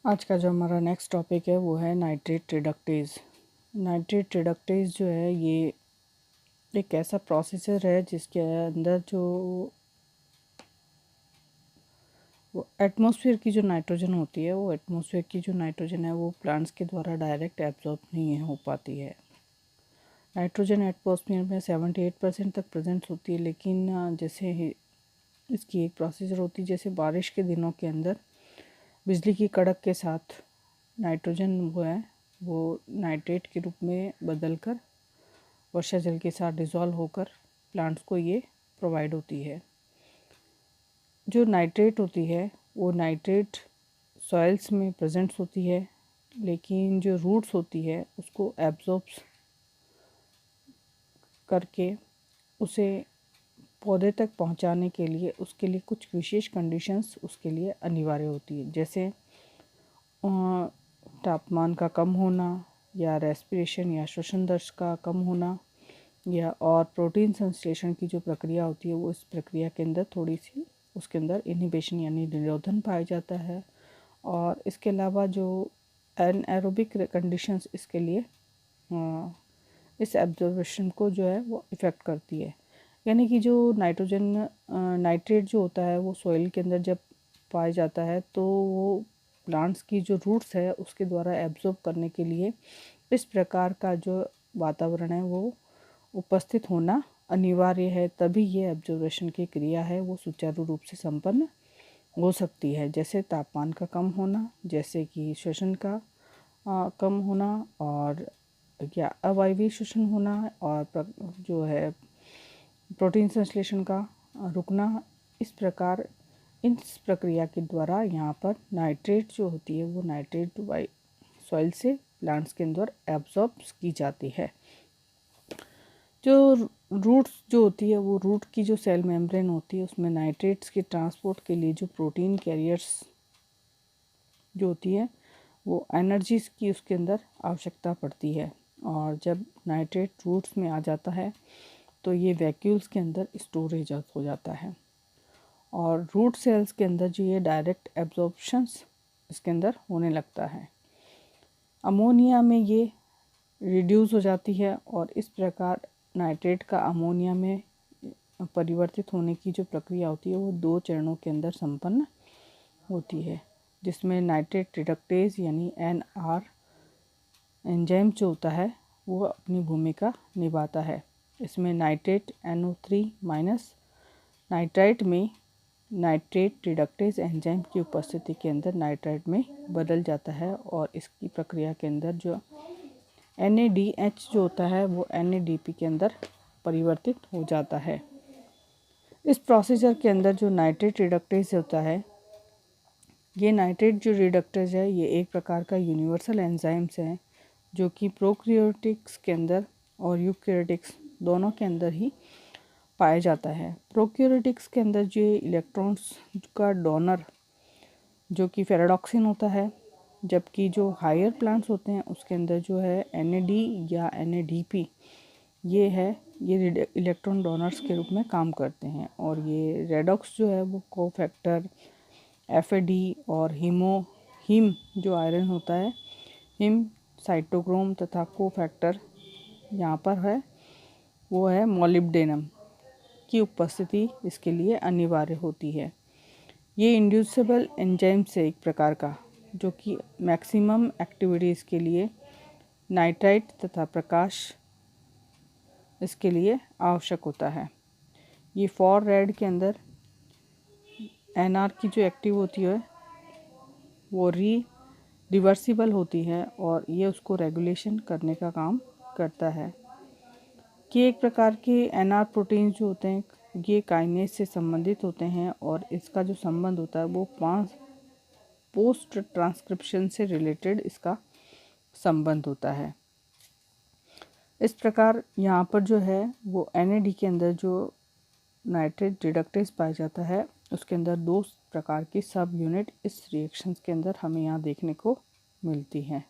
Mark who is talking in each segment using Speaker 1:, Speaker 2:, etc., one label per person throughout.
Speaker 1: आज का जो हमारा नेक्स्ट टॉपिक है वो है नाइट्रेट रिडक्टेज। नाइट्रेट रिडक्टेज जो है ये एक ऐसा प्रोसेसर है जिसके अंदर जो वो एटमॉस्फेयर की जो नाइट्रोजन होती है वो एटमॉस्फेयर की जो नाइट्रोजन है वो प्लांट्स के द्वारा डायरेक्ट एब्जॉर्ब नहीं हो पाती है। नाइट्रोजन एटमॉस्फेयर में 78% तक प्रेजेंट होती है, लेकिन जैसे इसकी एक प्रोसेसर होती है, जैसे बारिश के दिनों के अंदर बिजली की कड़क के साथ नाइट्रोजन वो है वो नाइट्रेट के रूप में बदलकर वर्षा जल के साथ डिज़ोल्व होकर प्लांट्स को ये प्रोवाइड होती है। जो नाइट्रेट होती है वो नाइट्रेट सॉइल्स में प्रेजेंट होती है, लेकिन जो रूट्स होती है उसको एब्जॉर्ब करके उसे पौधे तक पहुंचाने के लिए उसके लिए कुछ विशेष कंडीशंस उसके लिए अनिवार्य होती है, जैसे तापमान का कम होना या रेस्पिरेशन या श्वसन दर का कम होना या और प्रोटीन संश्लेषण की जो प्रक्रिया होती है वो इस प्रक्रिया के अंदर थोड़ी सी उसके अंदर इनहिबिशन यानी निरोधन पाया जाता है। और इसके अलावा जो एनएरोबिक कंडीशंस इसके लिए इस एब्जॉर्बेशन को जो है वो इफ़ेक्ट करती है। यानी कि जो नाइट्रेट जो होता है वो सॉइल के अंदर जब पाया जाता है तो वो प्लांट्स की जो रूट्स है उसके द्वारा एब्जॉर्ब करने के लिए इस प्रकार का जो वातावरण है वो उपस्थित होना अनिवार्य है, तभी ये एब्जॉर्बेशन की क्रिया है वो सुचारू रूप से संपन्न हो सकती है। जैसे तापमान का कम होना, जैसे कि श्वसन का कम होना और या अवायवीय श्वसन होना और जो है प्रोटीन संश्लेषण का रुकना। इस प्रकार इस प्रक्रिया के द्वारा यहाँ पर नाइट्रेट जो होती है वो नाइट्रेट बाई सॉइल से प्लांट्स के अंदर एब्जॉर्ब की जाती है। जो रूट्स जो होती है वो रूट की जो सेल मेम्ब्रेन होती है उसमें नाइट्रेट्स के ट्रांसपोर्ट के लिए जो प्रोटीन कैरियर्स जो होती है वो एनर्जीज की उसके अंदर आवश्यकता पड़ती है, और जब नाइट्रेट रूट्स में आ जाता है तो ये वैक्यूल्स के अंदर स्टोरेज हो जाता है और रूट सेल्स के अंदर जो ये डायरेक्ट एब्जॉर्प्शंस इसके अंदर होने लगता है। अमोनिया में ये रिड्यूस हो जाती है और इस प्रकार नाइट्रेट का अमोनिया में परिवर्तित होने की जो प्रक्रिया होती है वो 2 चरणों के अंदर संपन्न होती है, जिसमें नाइट्रेट रिडक्टेज यानी NR एंजाइम जो होता है वो अपनी भूमिका निभाता है। इसमें नाइट्रेट NO3 माइनस नाइट्राइट में नाइट्रेट रिडक्टेज एंजाइम की उपस्थिति के अंदर नाइट्राइट में बदल जाता है और इसकी प्रक्रिया के अंदर जो NADH जो होता है वो NADP के अंदर परिवर्तित हो जाता है। इस प्रोसीजर के अंदर जो नाइट्रेट रिडक्टेज होता है, ये नाइट्रेट जो रिडक्टेज है ये एक प्रकार का यूनिवर्सल एंजाइम्स है जो कि प्रोकैरियोटिक्स के अंदर और यूकैरियोटिक्स दोनों के अंदर ही पाया जाता है। प्रोकैरियोटिक्स के अंदर जो इलेक्ट्रॉन्स का डोनर जो कि फेराडॉक्सिन होता है, जबकि जो हायर प्लांट्स होते हैं उसके अंदर जो है NAD या NADP ये इलेक्ट्रॉन डोनर्स के रूप में काम करते हैं। और ये रेडॉक्स जो है वो कोफैक्टर FAD और हीम जो आयरन होता है हिम साइटोक्रोम तथा कोफैक्टर यहाँ पर है वो है मोलिब्डेनम की उपस्थिति इसके लिए अनिवार्य होती है। ये इंड्यूसिबल एंजाइम से एक प्रकार का जो कि मैक्सिमम एक्टिविटीज़ के लिए नाइट्राइट तथा प्रकाश इसके लिए आवश्यक होता है। ये फॉर रेड के अंदर NR की जो एक्टिव होती है वो रिवर्सिबल होती है और ये उसको रेगुलेशन करने का काम करता है। कि एक प्रकार के NR प्रोटीन जो होते हैं ये काइनेज से संबंधित होते हैं और इसका जो संबंध होता है वो 5 पोस्ट ट्रांसक्रिप्शन से रिलेटेड इसका संबंध होता है। इस प्रकार यहाँ पर जो है वो NAD के अंदर जो नाइट्रेट रिडक्टेज पाया जाता है उसके अंदर 2 प्रकार की सब यूनिट इस रिएक्शंस के अंदर हमें यहाँ देखने को मिलती हैं।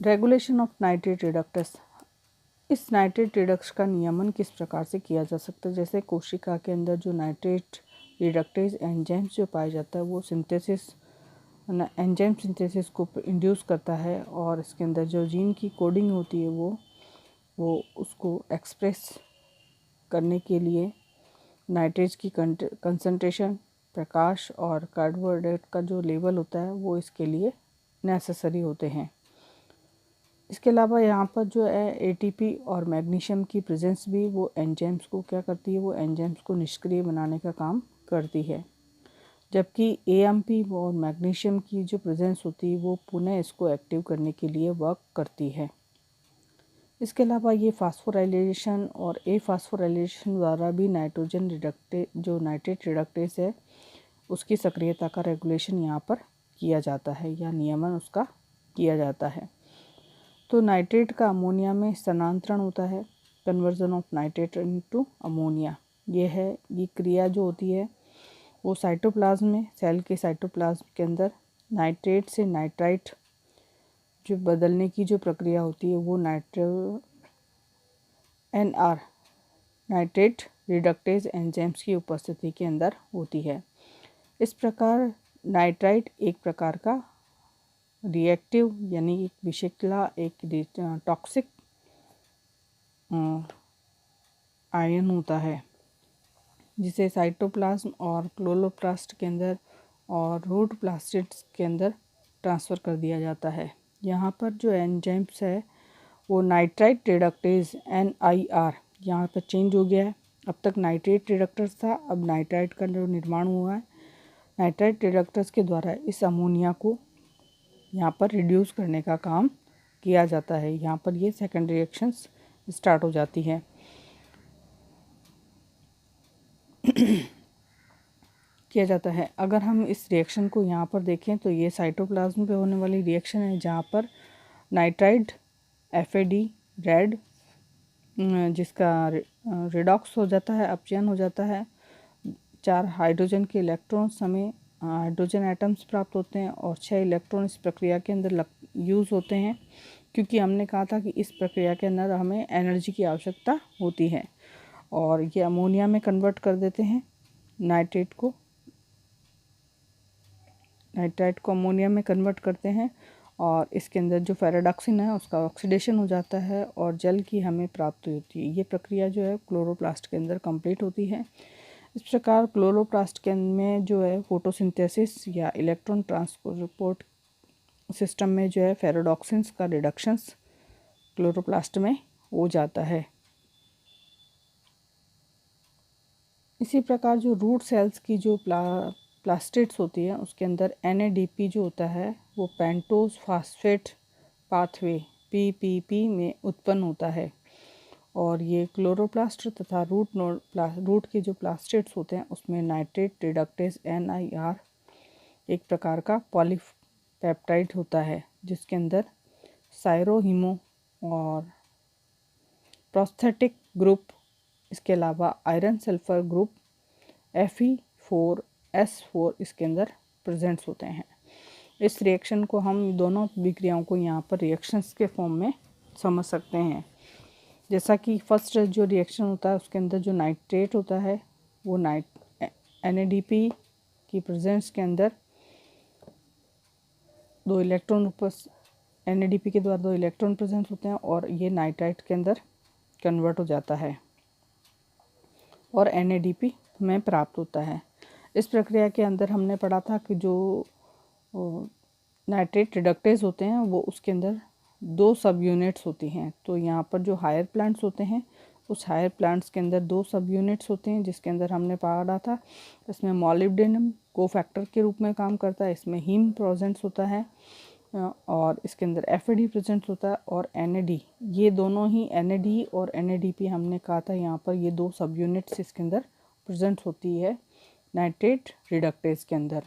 Speaker 1: रेगुलेशन ऑफ नाइट्रेट रिडक्टेज, इस नाइट्रेट रिडक्स का नियमन किस प्रकार से किया जा सकता है? जैसे कोशिका के अंदर जो नाइट्रेट रिडक्टेज एंजाइम्स जो पाया जाता है वो सिंथेसिस एंजाइम सिंथेसिस को इंड्यूस करता है और इसके अंदर जो जीन की कोडिंग होती है वो उसको एक्सप्रेस करने के लिए नाइट्रेज की कंसंट्रेशन, प्रकाश और कार्बोहाइड्रेट का जो लेवल होता है वो इसके लिए नेसेसरी होते हैं। इसके अलावा यहाँ पर जो है एटीपी और मैग्नीशियम की प्रेजेंस भी वो एंजाइम्स को क्या करती है, वो एंजाइम्स को निष्क्रिय बनाने का काम करती है, जबकि एएमपी और मैग्नीशियम की जो प्रेजेंस होती है वो पुनः इसको एक्टिव करने के लिए वर्क करती है। इसके अलावा ये फास्फोराइलेशन और एफास्फोराइलेशन द्वारा भी नाइट्रोजन रिडक्टे जो नाइट्रेट रिडक्टेज है उसकी सक्रियता का रेगुलेशन यहाँ पर किया जाता है या नियमन उसका किया जाता है। तो नाइट्रेट का अमोनिया में स्थानांतरण होता है, conversion of nitrate into ammonia. ये क्रिया जो होती है वो साइटोप्लाज्म में, सेल के साइटोप्लाज्म के अंदर नाइट्रेट से नाइट्राइट जो बदलने की जो प्रक्रिया होती है वो NR नाइट्रेट रिडक्टेज एंजाइम्स की उपस्थिति के अंदर होती है। इस प्रकार नाइट्राइट एक प्रकार का रिएक्टिव यानी एक विषैला, एक टॉक्सिक आयन होता है जिसे साइटोप्लाज्म और क्लोरोप्लास्ट के अंदर और रूट प्लास्टिड्स के अंदर ट्रांसफ़र कर दिया जाता है। यहाँ पर जो एंजाइम्स है वो नाइट्राइट रिडक्टेज NIR यहाँ पर चेंज हो गया है। अब तक नाइट्रेट रिडक्टर्स था, अब नाइट्राइट का जो निर्माण हुआ है नाइट्राइट रिडक्टर्स के द्वारा इस अमोनिया को यहाँ पर रिड्यूस करने का काम किया जाता है। यहाँ पर ये सेकेंड रिएक्शंस स्टार्ट हो जाती है। किया जाता है। अगर हम इस रिएक्शन को यहाँ पर देखें तो ये साइटोप्लाज्म पे होने वाली रिएक्शन है जहाँ पर नाइट्राइड FAD रेड जिसका रिडॉक्स हो जाता है, अपचयन हो जाता है। 4 हाइड्रोजन के इलेक्ट्रॉन्स हमें हाइड्रोजन एटम्स प्राप्त होते हैं और 6 इलेक्ट्रॉन इस प्रक्रिया के अंदर यूज़ होते हैं, क्योंकि हमने कहा था कि इस प्रक्रिया के अंदर हमें एनर्जी की आवश्यकता होती है और ये अमोनिया में कन्वर्ट कर देते हैं नाइट्राइट को अमोनिया में कन्वर्ट करते हैं और इसके अंदर जो फेराडॉक्सिन है उसका ऑक्सीडेशन हो जाता है और जल की हमें प्राप्ति होती है। ये प्रक्रिया जो है क्लोरोप्लास्ट के अंदर कंप्लीट होती है। इस प्रकार क्लोरोप्लास्ट के में जो है फोटोसिंथेसिस या इलेक्ट्रॉन ट्रांसपोर्ट सिस्टम में जो है फेराडॉक्सिन्स का रिडक्शंस क्लोरोप्लास्ट में हो जाता है। इसी प्रकार जो रूट सेल्स की जो प्लास्टिड्स होती है उसके अंदर NADP जो होता है वो पेंटोज फास्फेट पाथवे PPP में उत्पन्न होता है और ये क्लोरोप्लास्ट तथा रूट के जो प्लास्टिड्स होते हैं उसमें नाइट्रेट रिडक्टेज NIR एक प्रकार का पॉलीपेप्टाइड होता है जिसके अंदर साइरोहीमो और प्रोस्थेटिक ग्रुप, इसके अलावा आयरन सल्फर ग्रुप Fe4S4 इसके अंदर प्रेजेंट्स होते हैं। इस रिएक्शन को हम दोनों विक्रियाओं को यहाँ पर रिएक्शंस के फॉर्म में समझ सकते हैं। जैसा कि फर्स्ट जो रिएक्शन होता है उसके अंदर जो नाइट्रेट होता है वो NADP की प्रेजेंस के अंदर 2 इलेक्ट्रॉन NADP के द्वारा 2 इलेक्ट्रॉन प्रेजेंट होते हैं और ये नाइट्राइट के अंदर कन्वर्ट हो जाता है और NADP में प्राप्त होता है। इस प्रक्रिया के अंदर हमने पढ़ा था कि जो नाइट्रेट रिडक्टेज होते हैं वो उसके अंदर 2 सब यूनिट्स होती हैं। तो यहाँ पर जो हायर प्लांट्स होते हैं उस हायर प्लांट्स के अंदर 2 सब यूनिट्स होते हैं जिसके अंदर हमने पढ़ा था इसमें मॉलिब्डेनम कोफैक्टर के रूप में काम करता है, इसमें हीम प्रेजेंट्स होता है और इसके अंदर FAD प्रेजेंट्स होता है और NAD, ये दोनों ही NAD और NADP हमने कहा था यहाँ पर ये 2 सब यूनिट्स इसके अंदर प्रेजेंट होती है नाइट्रेट रिडक्टेज के अंदर।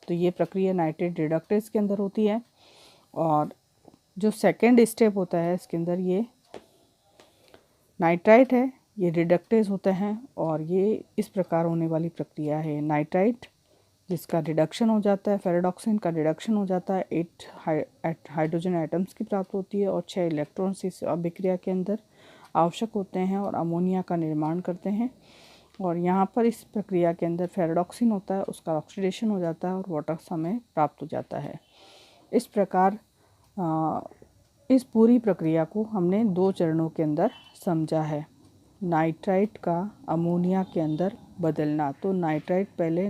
Speaker 1: तो ये प्रक्रिया नाइट्रेट रिडक्टेज के अंदर होती है और जो सेकेंड स्टेप होता है इसके अंदर ये नाइट्राइट है, ये रिडक्टेज होता है और ये इस प्रकार होने वाली प्रक्रिया है। नाइट्राइट जिसका रिडक्शन हो जाता है, फेराडॉक्सिन का रिडक्शन हो जाता है, 8 हाइड्रोजन एटम्स की प्राप्त होती है और 6 इलेक्ट्रॉन्स इस अभिक्रिया के अंदर आवश्यक होते हैं और अमोनिया का निर्माण करते हैं। और यहाँ पर इस प्रक्रिया के अंदर फेरेडॉक्सिन होता है, उसका ऑक्सीडेशन हो जाता है और वाटर हमें प्राप्त हो जाता है। इस प्रकार इस पूरी प्रक्रिया को हमने 2 चरणों के अंदर समझा है। नाइट्राइट का अमोनिया के अंदर बदलना, तो नाइट्राइट पहले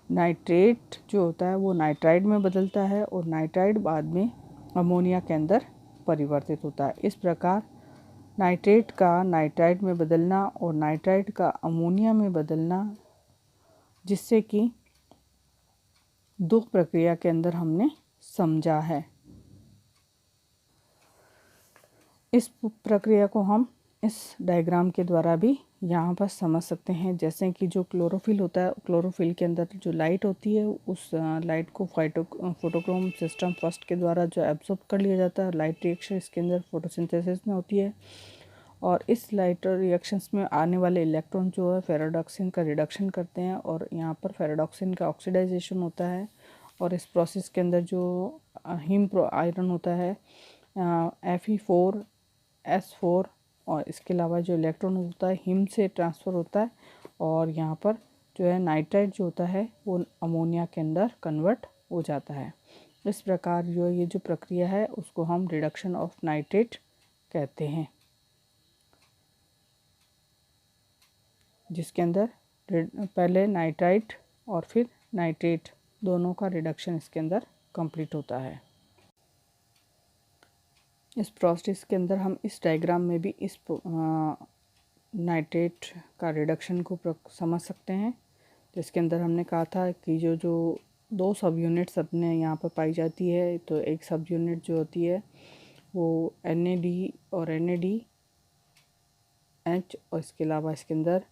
Speaker 1: नाइट्रेट जो होता है वो नाइट्राइट में बदलता है और नाइट्राइट बाद में अमोनिया के अंदर परिवर्तित होता है। इस प्रकार नाइट्रेट का नाइट्राइट में बदलना और नाइट्राइट का अमोनिया में बदलना, जिससे कि 2 प्रक्रिया के अंदर हमने समझा है। इस प्रक्रिया को हम इस डायग्राम के द्वारा भी यहाँ पर समझ सकते हैं। जैसे कि जो क्लोरोफिल होता है, क्लोरोफिल के अंदर जो लाइट होती है, उस लाइट को फोटोक्रोम सिस्टम फर्स्ट के द्वारा जो एब्जॉर्ब कर लिया जाता है। लाइट रिएक्शन इसके अंदर फोटोसिंथेसिस में होती है और इस लाइट रिएक्शंस में आने वाले इलेक्ट्रॉन जो है फेरेडॉक्सिन का रिडक्शन करते हैं और यहाँ पर फेरेडॉक्सिन का ऑक्सीडाइजेशन होता है। और इस प्रोसेस के अंदर जो हिम आयरन होता है Fe4S4 और इसके अलावा जो इलेक्ट्रॉन होता है हिम से ट्रांसफ़र होता है और यहाँ पर जो है नाइट्राइट जो होता है वो अमोनिया के अंदर कन्वर्ट हो जाता है। इस प्रकार जो ये जो प्रक्रिया है उसको हम रिडक्शन ऑफ नाइट्रेट कहते हैं, जिसके अंदर पहले नाइट्राइट और फिर नाइट्रेट दोनों का रिडक्शन इसके अंदर कंप्लीट होता है। इस प्रोसेस के अंदर हम इस डायग्राम में भी इस नाइट्रेट का रिडक्शन को समझ सकते हैं, जिसके अंदर हमने कहा था कि जो 2 सब यूनिट्स अपने यहाँ पर पाई जाती है। तो एक सब यूनिट जो होती है वो NAD और NADH और इसके अलावा इसके अंदर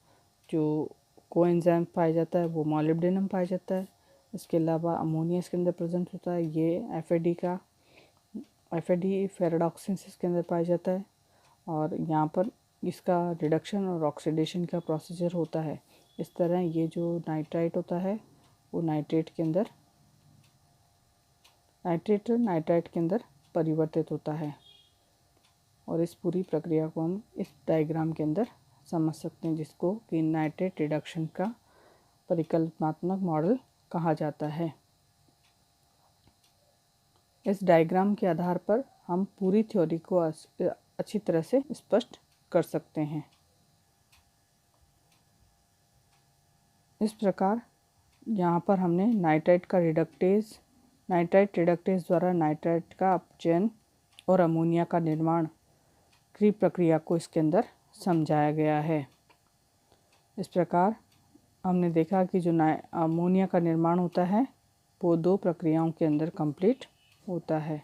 Speaker 1: जो कोएंजाइम पाया जाता है वो मॉलिब्डेनम पाया जाता है। इसके अलावा अमोनिया इसके अंदर प्रेजेंट होता है, ये FAD फेरेडॉक्सिन इसके अंदर पाया जाता है और यहाँ पर इसका रिडक्शन और ऑक्सीडेशन का प्रोसीजर होता है। इस तरह ये जो नाइट्राइट होता है वो नाइट्राइट के अंदर परिवर्तित होता है और इस पूरी प्रक्रिया को हम इस डायग्राम के अंदर समझ सकते हैं, जिसको कि नाइट्रेट रिडक्शन का परिकल्पनात्मक मॉडल कहा जाता है। इस डायग्राम के आधार पर हम पूरी थ्योरी को अच्छी तरह से स्पष्ट कर सकते हैं। इस प्रकार यहाँ पर हमने नाइट्राइट रिडक्टेज द्वारा नाइट्राइट का अपचयन और अमोनिया का निर्माण की प्रक्रिया को इसके अंदर समझाया गया है। इस प्रकार हमने देखा कि जो अमोनिया का निर्माण होता है वो 2 प्रक्रियाओं के अंदर कंप्लीट होता है।